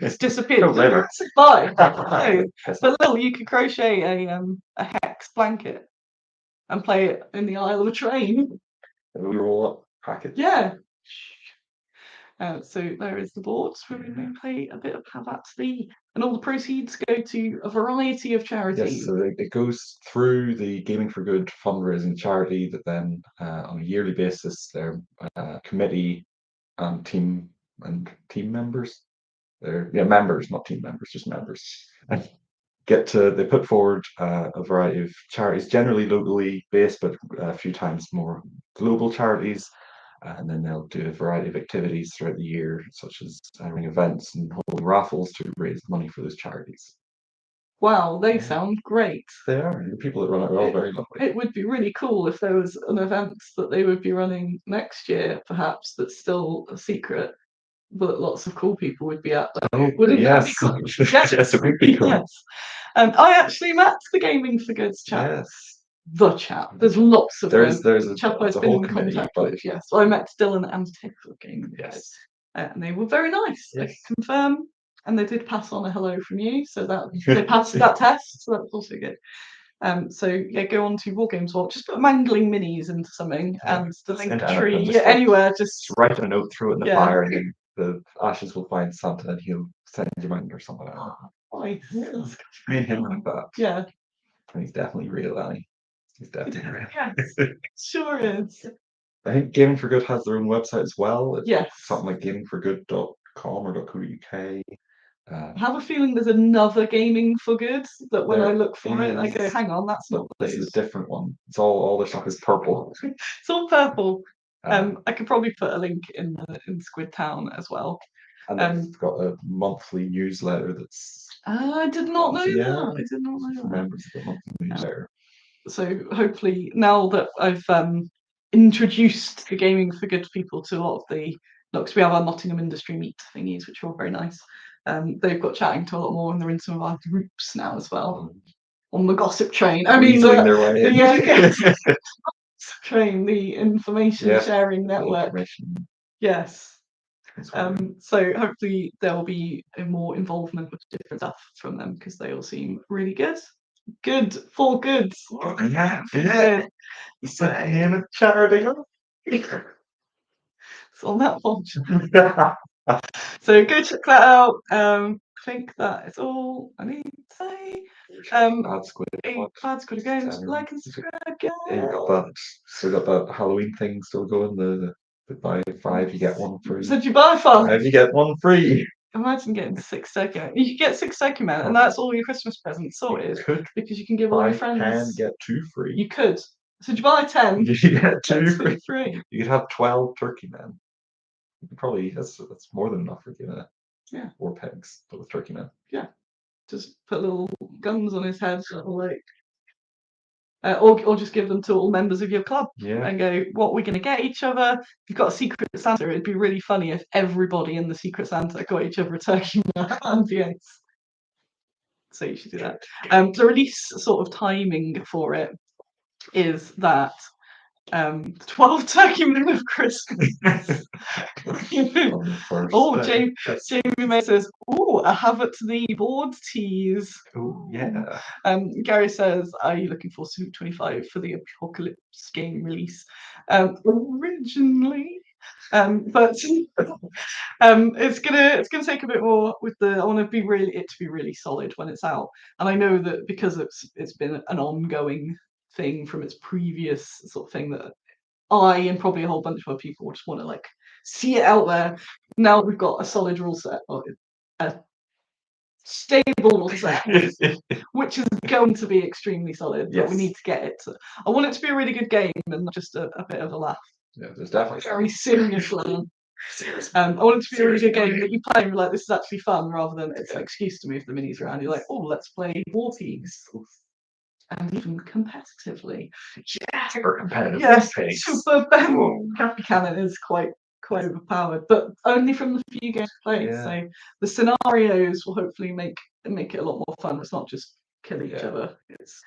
[SPEAKER 2] It's disappeared.
[SPEAKER 1] Don't blame her.
[SPEAKER 2] Bye. No. But Lil, you could crochet a hex blanket and play it in the aisle of a train.
[SPEAKER 1] We roll up package.
[SPEAKER 2] Yeah. So there is the board. We're going to play a bit of Have at Thee, and all the proceeds go to a variety of charities.
[SPEAKER 1] Yes, so it goes through the Gaming for Good fundraising charity that then, on a yearly basis, their committee and team members, they're members, not team members, just members, they put forward a variety of charities, generally locally based, but a few times more global charities. And then they'll do a variety of activities throughout the year, such as having events and holding raffles to raise money for those charities.
[SPEAKER 2] Wow, they sound great.
[SPEAKER 1] They are. The people that run it are all very lovely.
[SPEAKER 2] It would be really cool if there was an event that they would be running next year, perhaps, that's still a secret, but lots of cool people would be at. Wouldn't that be cool?
[SPEAKER 1] Yes, it would be cool.
[SPEAKER 2] Yes. I actually met the Gaming for Goods chap.
[SPEAKER 1] Yes.
[SPEAKER 2] The chap. There's lots of them.
[SPEAKER 1] There's a
[SPEAKER 2] chap I've been in contact with. Yes, I met Dylan and Tiff of Gaming for Goods, and they were very nice.
[SPEAKER 1] Yes.
[SPEAKER 2] I can confirm, and they did pass on a hello from you, so that they passed that test, so that was also good. So yeah, go on to Wargames Vault, just put mangling minis into something, and the link tree anywhere. Just
[SPEAKER 1] write a note, throw it in the fire, and then the ashes will find Santa, and he'll send you money or something like that.
[SPEAKER 2] Nice.
[SPEAKER 1] Me and him like that.
[SPEAKER 2] Yeah.
[SPEAKER 1] And he's definitely real, Annie. He's definitely real.
[SPEAKER 2] Yes, sure is.
[SPEAKER 1] I think Gaming for Good has their own website as well.
[SPEAKER 2] Yes.
[SPEAKER 1] Something like gamingforgood.com or .co.uk.
[SPEAKER 2] I have a feeling there's another Gaming for Good that when I look for it, I go, hang on, that's not
[SPEAKER 1] this is a different one. It's all the stuff is purple.
[SPEAKER 2] It's all purple. I could probably put a link in Squid Town as well.
[SPEAKER 1] And they've got a monthly newsletter that's.
[SPEAKER 2] I did not know that. I did not know that.
[SPEAKER 1] Members of the monthly newsletter.
[SPEAKER 2] So hopefully, now that I've introduced the Gaming for Good people to a lot of the because we have our Nottingham Industry Meet thingies, which are all very nice. They've got chatting to a lot more, and they're in some of our groups now as well. On the gossip train. I mean,
[SPEAKER 1] their way in.
[SPEAKER 2] Train, the information sharing network. Yes. So hopefully there will be more involvement with different stuff from them because they all seem really good. Good for goods.
[SPEAKER 1] Yeah. Saying a charity.
[SPEAKER 2] It's on that one. So go check that out. I think that is all I need to say. Bad Squiddo Games, like and subscribe.
[SPEAKER 1] So we got that Halloween thing still going. The buy 5 you get 1 free.
[SPEAKER 2] So did you buy 5?
[SPEAKER 1] You get 1 free.
[SPEAKER 2] Imagine getting 6 Secumen. You could get 6 Secumen, and that's all your Christmas presents sorted.
[SPEAKER 1] You could,
[SPEAKER 2] because you can give all your friends.
[SPEAKER 1] 10 get 2 free.
[SPEAKER 2] You could. So did you buy 10?
[SPEAKER 1] You get 2 free. You could have 12 turkey men. You could probably that's more than enough for Warpeegs, but with turkey men.
[SPEAKER 2] Yeah. Just put little guns on his head, like or just give them to all members of your club
[SPEAKER 1] Yeah.
[SPEAKER 2] and go, what we're going to get each other. If you've got a Secret Santa, it'd be really funny if everybody in the Secret Santa got each other a turkey and the eggs. So you should do that. The release sort of timing for it is that 12 turkey men of Christmas. Oh, Jamie May says, "Oh, I have it the board tease."
[SPEAKER 1] Oh, yeah.
[SPEAKER 2] Gary says, "Are you looking for Suit 25 for the Apocalypse game release?" Originally, but it's gonna take a bit more with the. I want to be it to be really solid when it's out, and I know that because it's been an ongoing thing from its previous sort of thing that I and probably a whole bunch of other people just want to like see it out there. Now we've got a solid rule set, or a stable rule set, which is going to be extremely solid. But we need to get it. I want it to be a really good game and not just a bit of a laugh.
[SPEAKER 1] Yeah, there's definitely
[SPEAKER 2] very serious land. I want it to be a really good game that you play and you're like, this is actually fun, rather than it's an excuse to move the minis around. You're like, oh, let's play Warpeegs. And even competitively.
[SPEAKER 1] Yeah, super competitive.
[SPEAKER 2] Yes, super Happy Cannon is quite overpowered, but only from the few games played. Yeah. So the scenarios will hopefully make it a lot more fun. It's not just kill each other. It's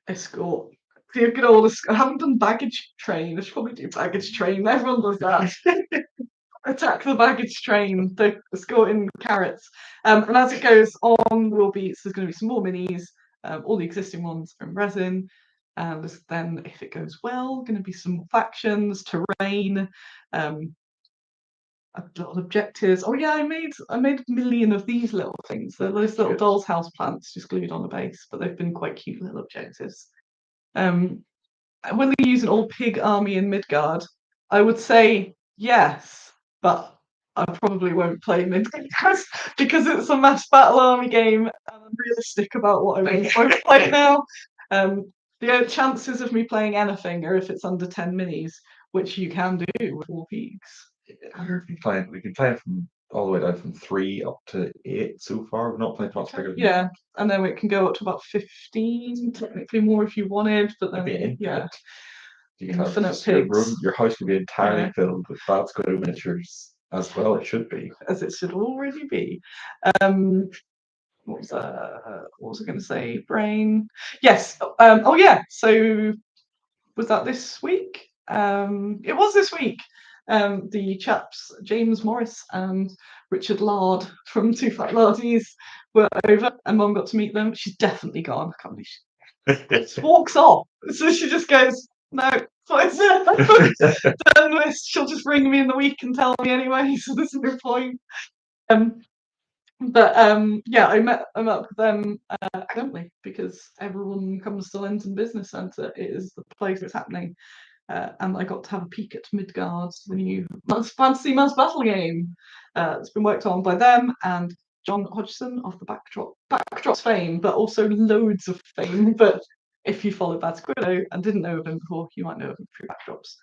[SPEAKER 2] escort. The good old. I haven't done baggage train. I should probably do baggage train. Everyone does that. Attack the baggage train. The escorting carrots. And as it goes on, there's going to be some more minis. All the existing ones are in resin, and then if it goes well, going to be some factions, terrain, a lot of objectives. Oh yeah, I made a million of these little things. They're those little doll's house plants just glued on a base, but they've been quite cute little objectives. Will you use an old pig army in Midgard? I would say yes, but I probably won't play Midgard because it's a mass battle army game, and I'm realistic about what I won't play now. The chances of me playing anything are if it's under 10 minis, which you can do with Warpeegs.
[SPEAKER 1] We can play from all the way down from 3 up to 8 so far. We've not played lots bigger than
[SPEAKER 2] that. And then it can go up to about 15, technically more if you wanted, but then infinite pigs.
[SPEAKER 1] Your house could be entirely filled with bad Squiddo miniatures, as well it should be.
[SPEAKER 2] As it should already be. What was I going to say? Brain. Yes. Oh yeah. So was that this week? It was this week. The chaps James Morris and Richard Lard from Two Fat Lardies were over, and Mum got to meet them. She's definitely gone. I can't believe she walks off. So she just goes, no, done this. She'll just ring me in the week and tell me anyway. So there's no point. But yeah, I met with them accidentally because everyone comes to London Business Centre. It is the place it's happening. And I got to have a peek at Midgard, the new fantasy mass battle game. It's been worked on by them and John Hodgson of the Backdrops fame, but also loads of fame. But if you follow Bad Squiddo and didn't know of him before, you might know of him through Backdrops.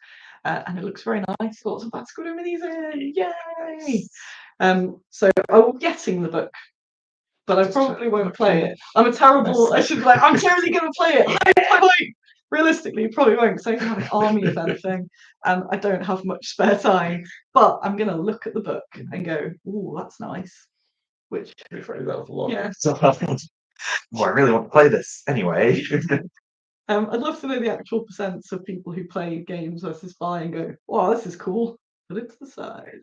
[SPEAKER 2] And it looks very nice. Lots of Bad Squiddo minis in. Yay! So I'm getting the book, but I probably won't play it. I'm terribly going to play it. I might. Realistically, probably won't because I don't have an army of anything and I don't have much spare time. But I'm going to look at the book and go, "Ooh, that's nice." Which
[SPEAKER 1] that was a lot.
[SPEAKER 2] Yeah.
[SPEAKER 1] I really want to play this anyway.
[SPEAKER 2] I'd love to know the actual percents of people who play games versus buy and go, "Wow, this is cool." Put it to the side.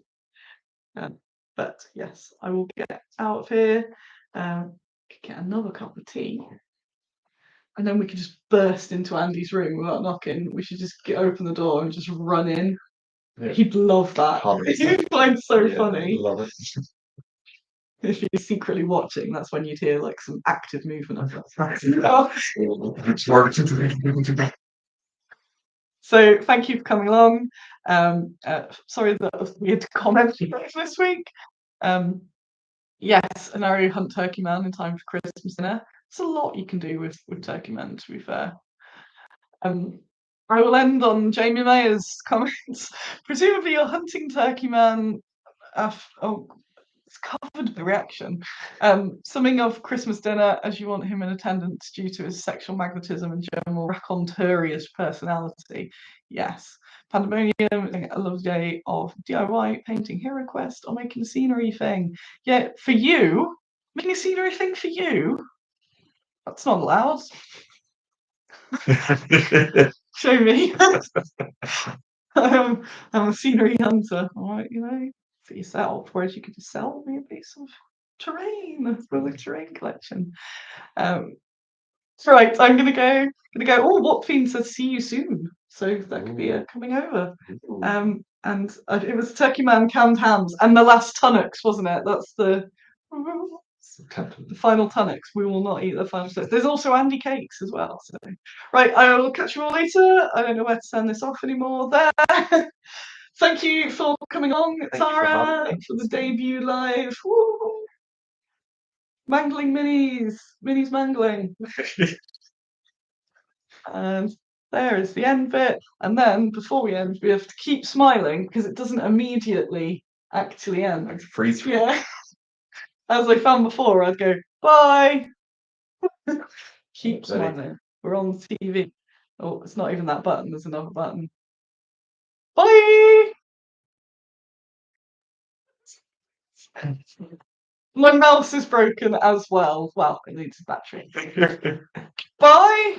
[SPEAKER 2] But yes, I will get out of here. Get another cup of tea. And then we could just burst into Andy's room without knocking. We should just open the door and just run in. Yeah. He'd love that. He'd find it so funny.
[SPEAKER 1] Love it.
[SPEAKER 2] If you're secretly watching, that's when you'd hear like some active movement. So thank you for coming along. Sorry that we had to comment this week. Yes, an arrow hunt turkey man in time for Christmas dinner. There's a lot you can do with turkey men, to be fair. I will end on Jamie Mayer's comments. Presumably you're hunting turkey man it's covered the reaction. Summing of Christmas dinner, as you want him in attendance due to his sexual magnetism and general raconteurious personality. Yes. Pandemonium, a lovely day of DIY, painting Hero Quest, or making a scenery thing. Yeah, for you, making a scenery thing for you, that's not allowed. Show me. I'm a scenery hunter. All right, for yourself. Whereas you could just sell me a piece of terrain for the terrain collection. Right, I'm gonna go. Oh, what theme says see you soon? So that could be a coming over. And it was Turkey Man canned hams and the last tunnocks, wasn't it? That's the final tunnocks. We will not eat the final tunnocks. There's also Andy cakes as well. So right, I will catch you all later. I don't know where to send this off anymore. There. Thank you for coming on, Tara, for the debut live. Woo! Mangling minis, mangling. And there is the end bit. And then before we end, we have to keep smiling because it doesn't immediately actually end.
[SPEAKER 1] Like freeze.
[SPEAKER 2] Yeah. As I found before, I'd go, bye. Keep smiling. We're on TV. Oh, it's not even that button. There's another button. Bye. My mouse is broken as well. Well, it needs a battery. Bye.